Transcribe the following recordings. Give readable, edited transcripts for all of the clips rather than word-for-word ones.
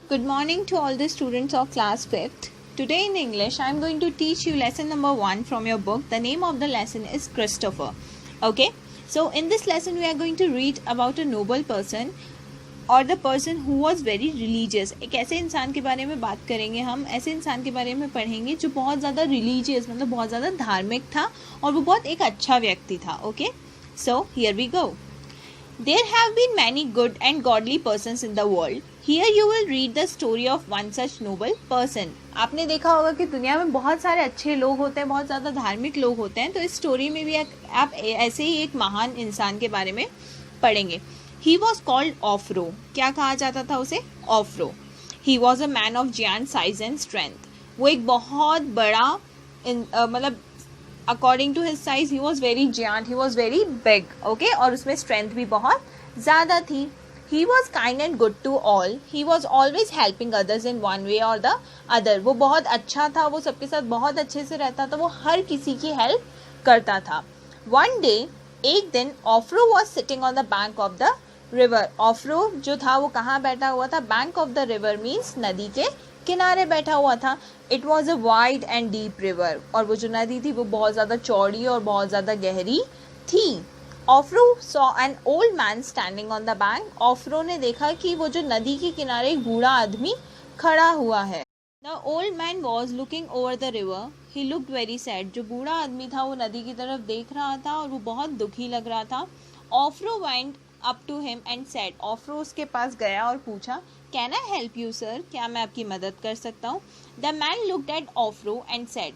Good morning to all the students of class 5th. Today in English, I am going to teach you lesson number 1 from your book. The name of the lesson is Christopher. Okay, so in this lesson, we are going to read about a noble person और the person who was very religious. एक ऐसे इंसान के बारे में बात करेंगे हम, ऐसे इंसान के बारे में पढ़ेंगे जो बहुत ज़्यादा रिलीजियस मतलब बहुत ज़्यादा धार्मिक था और वो बहुत एक अच्छा व्यक्ति था. Okay, so here we go. There have been many good and godly persons in the world. Here you will read the story of one such noble person. आपने देखा होगा कि दुनिया में बहुत सारे अच्छे लोग होते हैं, बहुत ज़्यादा धार्मिक लोग होते हैं, तो इस स्टोरी में भी आप ऐसे ही एक महान इंसान के बारे में पढ़ेंगे. He was called Ofro. क्या कहा जाता था उसे? Ofro. He was a man of giant size and strength. वो एक बहुत बड़ा मतलब according to his size he was very giant, he was very big. Okay, और उसमें स्ट्रेंथ भी बहुत ज़्यादा थी. He was kind and good to all. He was always helping others in one way और द अदर. वो बहुत अच्छा था, वो सबके साथ बहुत अच्छे से रहता था, वो हर किसी की हेल्प करता था. वन डे, एक दिन, Ofro was sitting on the bank of the river. Ofro जो था वो कहाँ बैठा हुआ था? Bank of the river means नदी के किनारे बैठा हुआ था. It was a wide and deep river. और वो जो नदी थी वो बहुत ज़्यादा चौड़ी और बहुत ज़्यादा गहरी थी. Ofro saw an old man standing on the bank. Ofro ने देखा कि वो जो नदी के किनारे एक बूढ़ा आदमी खड़ा हुआ है. The old man was looking over the river. He looked very sad. जो बूढ़ा आदमी था वो नदी की तरफ देख रहा था और वो बहुत दुखी लग रहा था. Ofro went up to him and said. Ofro उसके पास गया और पूछा, can I help you sir? क्या मैं आपकी मदद कर सकता हूँ? The man looked at Ofro and said.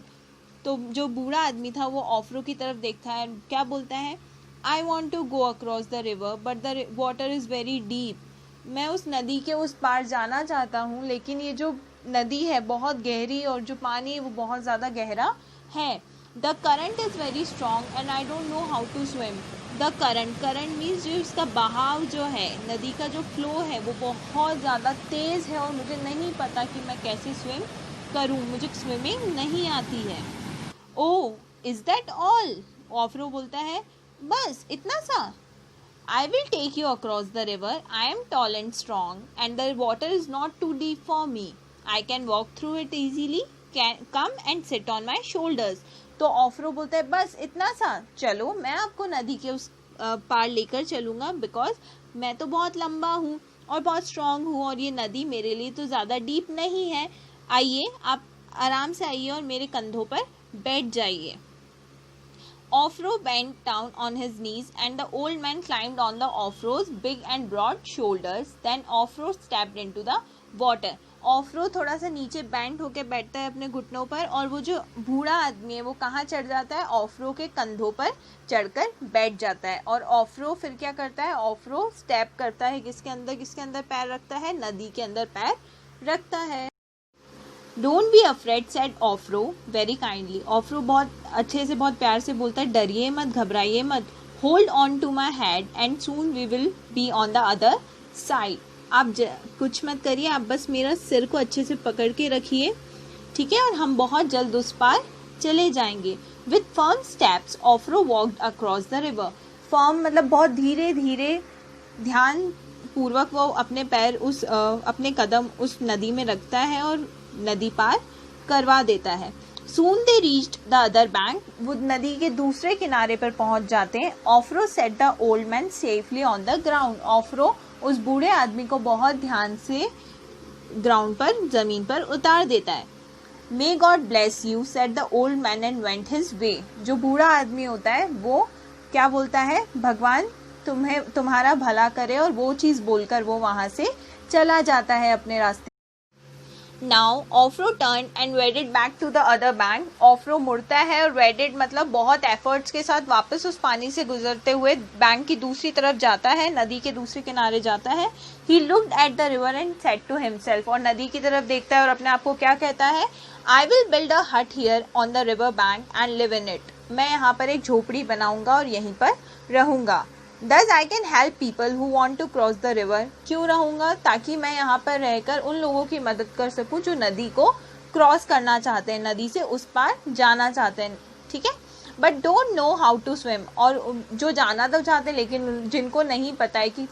तो जो बूढ़ा आदमी था वो ऑफ्रो की तरफ देखता है, क्या बोलता है? I want to go across the river but the water is very deep. मैं उस नदी के उस पार जाना चाहता हूँ लेकिन ये जो नदी है बहुत गहरी और जो पानी है वो बहुत ज़्यादा गहरा है. The current is very strong and I don't know how to swim. The current means जो इसका बहाव जो है, नदी का जो फ्लो है वो बहुत ज़्यादा तेज़ है और मुझे नहीं पता कि मैं कैसे स्विम करूँ, मुझे स्विमिंग नहीं आती है. ओह, इज़ दैट ऑल? ऑफ्रो बोलता है, बस इतना सा? I will take you across the river. I am tall and strong and the water is not too deep for me. I can walk through it easily. Come and sit on my shoulders. तो ऑफ्रो बोलता है, बस इतना सा? चलो मैं आपको नदी के उस पार लेकर चलूँगा बिकॉज मैं तो बहुत लंबा हूँ और बहुत स्ट्रांग हूँ और ये नदी मेरे लिए तो ज़्यादा डीप नहीं है. आइए, आप आराम से आइए और मेरे कंधों पर बैठ जाइए. Ofro bent down on his knees and the old man climbed on the Ofro's big and broad shoulders. Then Ofro stepped into the water. ऑफ्रो थोड़ा सा नीचे बैंड होके बैठता है अपने घुटनों पर और वो जो बूढ़ा आदमी है वो कहाँ चढ़ जाता है? ऑफ्रो के कंधों पर चढ़कर बैठ जाता है. और ऑफ्रो फिर क्या करता है? ऑफ्रो स्टेप करता है किसके अंदर पैर रखता है? नदी के अंदर पैर रखता है. Don't be afraid said Ofro very kindly. Ofro बहुत अच्छे से बहुत प्यार से बोलता है, डरिए मत, घबराइए मत. Hold on to my head and soon we will be on the other side. आप कुछ मत करिए, आप बस मेरा सिर को अच्छे से पकड़ के रखिए, ठीक है, और हम बहुत जल्द उस पार चले जाएंगे. With firm steps Ofro walked across the river. Firm मतलब बहुत धीरे धीरे ध्यान पूर्वक वो अपने पैर अपने कदम उस नदी में रखता है और नदी पार करवा देता है. Soon they reached the other bank. वो नदी के दूसरे किनारे पर पहुंच जाते हैं. ऑफ्रो set the old man safely on the ground. ऑफ्रो उस बूढ़े आदमी को बहुत ध्यान से ग्राउंड पर, जमीन पर उतार देता है. May God bless you, said the old man and went his way. जो बूढ़ा आदमी होता है वो क्या बोलता है? भगवान तुम्हारा भला करे, और वो चीज़ बोलकर वो वहाँ से चला जाता है अपने रास्ते. Now ऑफ्रो turned and waded back to the other bank. ऑफ्रो मुड़ता है और waded मतलब बहुत एफर्ट्स के साथ वापस उस पानी से गुजरते हुए बैंक की दूसरी तरफ जाता है, नदी के दूसरे किनारे जाता है. He looked at the river and said to himself. और नदी की तरफ देखता है और अपने आप को क्या कहता है? I will build a hut here on the river bank and live in it. मैं यहाँ पर एक झोपड़ी बनाऊंगा और यहीं पर रहूंगा. Thus I can help people who want to cross the river. क्यों रहूँगा? ताकि मैं यहाँ पर रहकर उन लोगों की मदद कर सकूँ जो नदी को क्रॉस करना चाहते हैं, नदी से उस पार जाना चाहते हैं, ठीक है. But don't know how to swim. और जो जाना तो चाहते हैं लेकिन जिनको नहीं पता है कि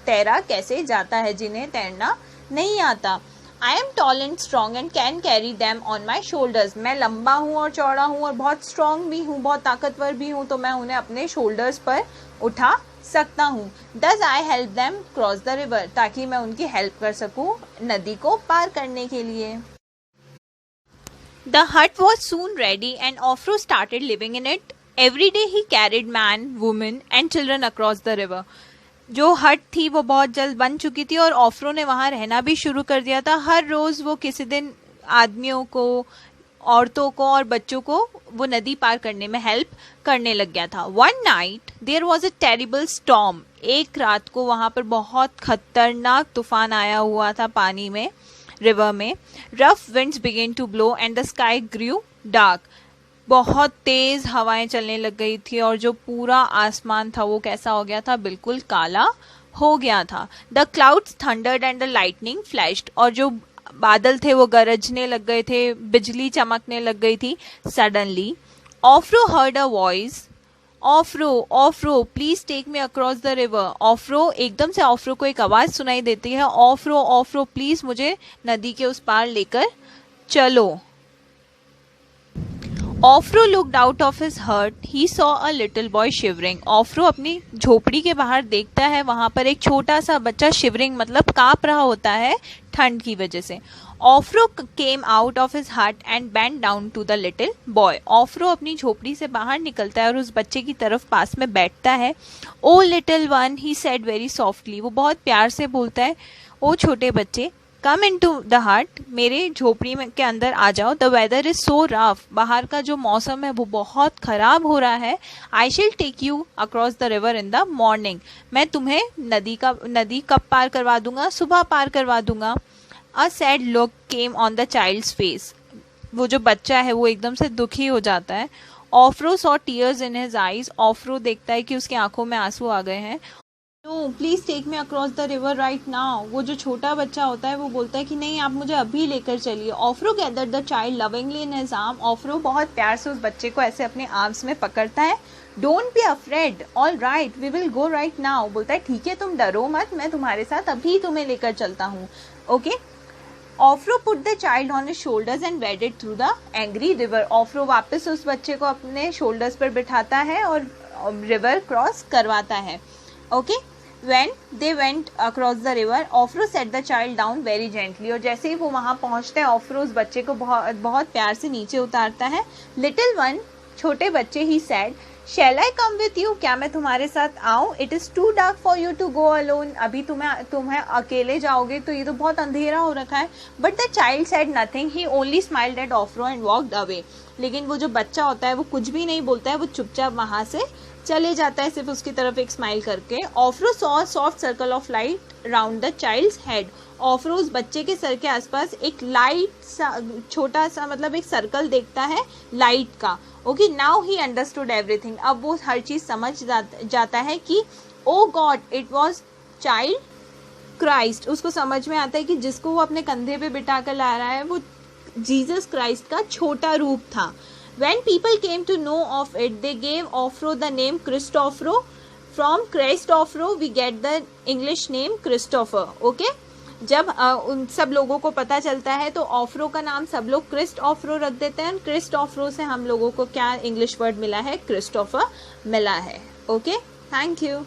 तैरा कैसे जाता है, जिन्हें तैरना नहीं आता. I am tall and strong and can carry them on my shoulders. मैं लंबा हूँ और चौड़ा हूँ और बहुत स्ट्रॉन्ग भी हूँ, बहुत ताकतवर भी हूँ, तो मैं उन्हें अपने शोल्डर्स पर उठा सकता हूँ. Does I help them cross the river, ताकि मैं उनकी हेल्प कर सकूँ नदी को पार करने के लिए. The hut was soon ready and Ofro started living in it. Every day he carried man, women and children across the river. जो हट थी वो बहुत जल्द बन चुकी थी और ऑफ्रो ने वहाँ रहना भी शुरू कर दिया था. हर रोज़ वो किसी दिन आदमियों को, औरतों को और बच्चों को वो नदी पार करने में हेल्प करने लग गया था. One night there was a terrible storm. एक रात को वहाँ पर बहुत खतरनाक तूफान आया हुआ था पानी में, रिवर में. Rough winds began to blow and the sky grew dark. बहुत तेज हवाएं चलने लग गई थी और जो पूरा आसमान था वो कैसा हो गया था, बिल्कुल काला हो गया था. The clouds thundered and the lightning flashed. और जो बादल थे वो गरजने लग गए थे, बिजली चमकने लग गई थी. Suddenly Ofro heard a voice, Ofro Ofro please take me across the river. Ofro, एकदम से ऑफ्रो को एक आवाज सुनाई देती है, ऑफ्रो ऑफ्रो प्लीज मुझे नदी के उस पार लेकर चलो. Ofro looked out of his hut. He saw a little boy shivering. Ofro अपनी झोपड़ी के बाहर देखता है, वहां पर एक छोटा सा बच्चा शिवरिंग मतलब कांप रहा होता है ठंड की वजह से. Offero came out of his hut and bent down to the little boy. Offero अपनी झोपड़ी से बाहर निकलता है और उस बच्चे की तरफ पास में बैठता है. Oh little one, he said very softly. वो बहुत प्यार से बोलता है, ओ छोटे बच्चे, कम इन टू द हट, मेरे झोपड़ी में के अंदर आ जाओ. The weather is so rough. बाहर का जो मौसम है वो बहुत खराब हो रहा है. I shall take you across the river in the morning. मैं तुम्हें नदी कब पार करवा दूंगा, सुबह पार करवा दूंगा. A sad look came on the child's face. वो जो बच्चा है वो एकदम से दुखी हो जाता है. Offero saw tears in his eyes. Offero देखता है कि उसकी आंखों में आंसू आ गए हैं. No please take me across the river right now. वो जो छोटा बच्चा होता है वो बोलता है कि नहीं, आप मुझे अभी लेकर चलिए. Offero gathered the child lovingly in his arm. Offero बहुत प्यार से उस बच्चे को ऐसे अपने आर्म्स में पकड़ता है. Don't be afraid, all right we will go right now. बोलता है ठीक है, तुम डरो मत, मैं तुम्हारे साथ अभी तुम्हें लेकर चलता हूँ. Okay. Offero put the child on his shoulders and waded through the angry river. Offero वापस उस बच्चे को अपने शोल्डर्स पर बिठाता है और रिवर क्रॉस करवाता है. Okay. When they went across the river, ऑफ्रो set the child down very gently. और जैसे ही वो वहाँ पहुँचते हैं, ऑफ्रो उस बच्चे को बहुत प्यार से नीचे उतारता है. Little one, छोटे बच्चे, he said, shall I come with you? क्या मैं तुम्हारे साथ आऊँ? It is too dark for you to go alone. अभी तुम्हें अकेले जाओगे तो ये तो बहुत अंधेरा हो रखा है. But the child said nothing. He only smiled at Ofro and walked away. लेकिन वो जो बच्चा होता है वो कुछ भी नहीं बोलता है, वो चुपचाप वहाँ से चले जाता है, सिर्फ उसकी तरफ एक स्माइल करके. Offero saw soft circle of light round the child's head. Offero उस बच्चे के सर के आसपास एक लाइट सा, छोटा सा मतलब एक सर्कल देखता है लाइट का. Okay. Now he understood everything. अब वो हर चीज समझ जाता है कि oh God, it was child Christ. उसको समझ में आता है कि जिसको वो अपने कंधे पे बिठा कर ला रहा है वो जीसस क्राइस्ट का छोटा रूप था. When people came to know of it, they gave Ofro the name Christofro. From Christofro, we get the English name Christopher. Okay? जब उन सब लोगों को पता चलता है तो ऑफ्रो का नाम सब लोग क्रिस्टोफरो रख देते हैं. क्रिस्टोफरो से हम लोगों को क्या इंग्लिश वर्ड मिला है, क्रिस्टोफर मिला है. ओके. Thank you.